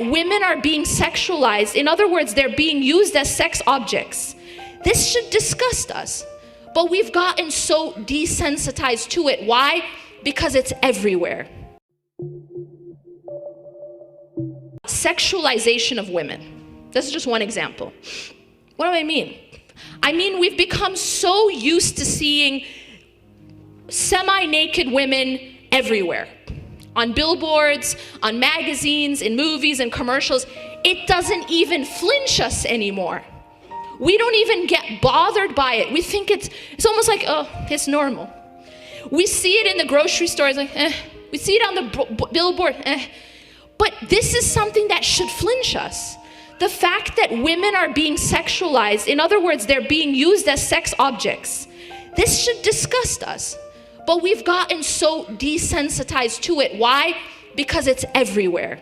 Women are being sexualized. In other words, they're being used as sex objects. This should disgust us. But we've gotten so desensitized to it. Why? Because it's everywhere. Sexualization of women. This is just one example. What do I mean? I mean, we've become so used to seeing semi-naked women everywhere. On billboards, on magazines, in movies and commercials. It doesn't even flinch us anymore. We don't even get bothered by it. We think it's almost like, oh, it's normal. We see it in the grocery stores, like, We see it on the billboard, But this is something that should flinch us. The fact that women are being sexualized, in other words, they're being used as sex objects. This should disgust us. But we've gotten so desensitized to it. Why? Because it's everywhere.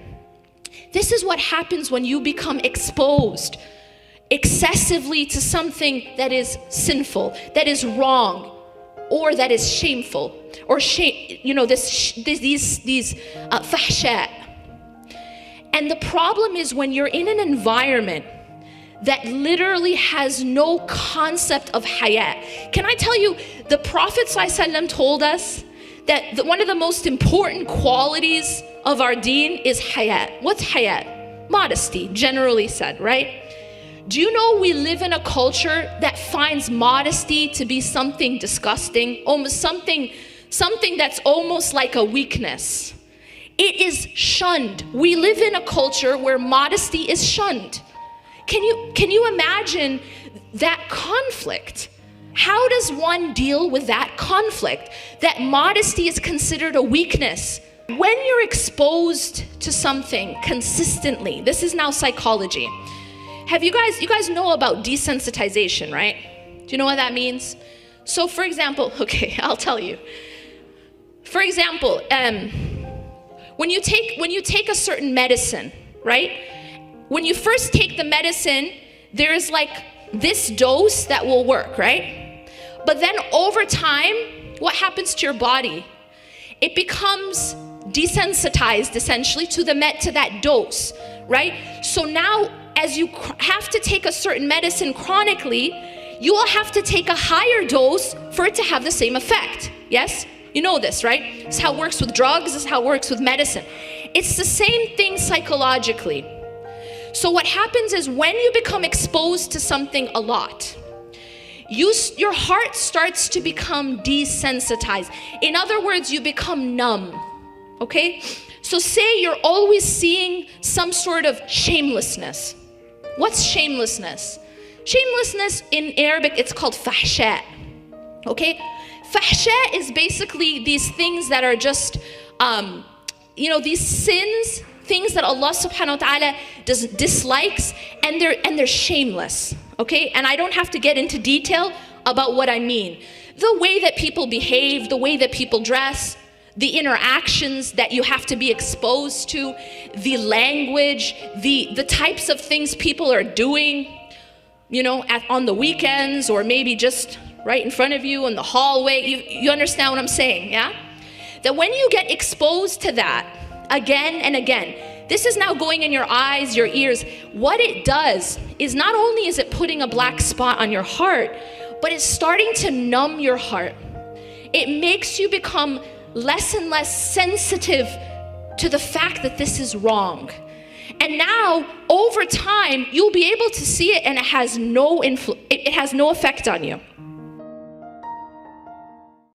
This is what happens when you become exposed excessively to something that is sinful, that is wrong, or that is shameful, or these fahsha. And the problem is when you're in an environment that literally has no concept of haya. Can I tell you, the Prophet ﷺ told us that one of the most important qualities of our deen is haya. What's haya? Modesty, generally said, right? Do you know we live in a culture that finds modesty to be something disgusting, almost something that's almost like a weakness? It is shunned. We live in a culture where modesty is shunned. Can you imagine that conflict? How does one deal with that conflict? That modesty is considered a weakness. When you're exposed to something consistently, this is now psychology. Have you guys know about desensitization, right? Do you know what that means? So for example, okay, I'll tell you. For example, when you take a certain medicine, right? When you first take the medicine, there is like this dose that will work, right? But then over time, what happens to your body? It becomes desensitized essentially to that dose, right? So now as you have to take a certain medicine chronically, you will have to take a higher dose for it to have the same effect. Yes? You know this, right? This is how it works with drugs, this is how it works with medicine. It's the same thing psychologically. So what happens is when you become exposed to something a lot, your heart starts to become desensitized. In other words, you become numb, okay? So say you're always seeing some sort of shamelessness. What's shamelessness? Shamelessness in Arabic, it's called fahsha, okay? Fahsha is basically these things that are just, these sins, things that Allah subhanahu wa ta'ala dislikes, and they're shameless, okay? And I don't have to get into detail about what I mean. The way that people behave, the way that people dress, the interactions that you have to be exposed to, the language, the types of things people are doing, on the weekends, or maybe just right in front of you in the hallway. You understand what I'm saying, yeah? That when you get exposed to that again and again, this is now going in your eyes, your ears. What it does is not only is it putting a black spot on your heart, but it's starting to numb your heart. It makes you become less and less sensitive to the fact that this is wrong. And now, over time, you'll be able to see it and it has no effect on you.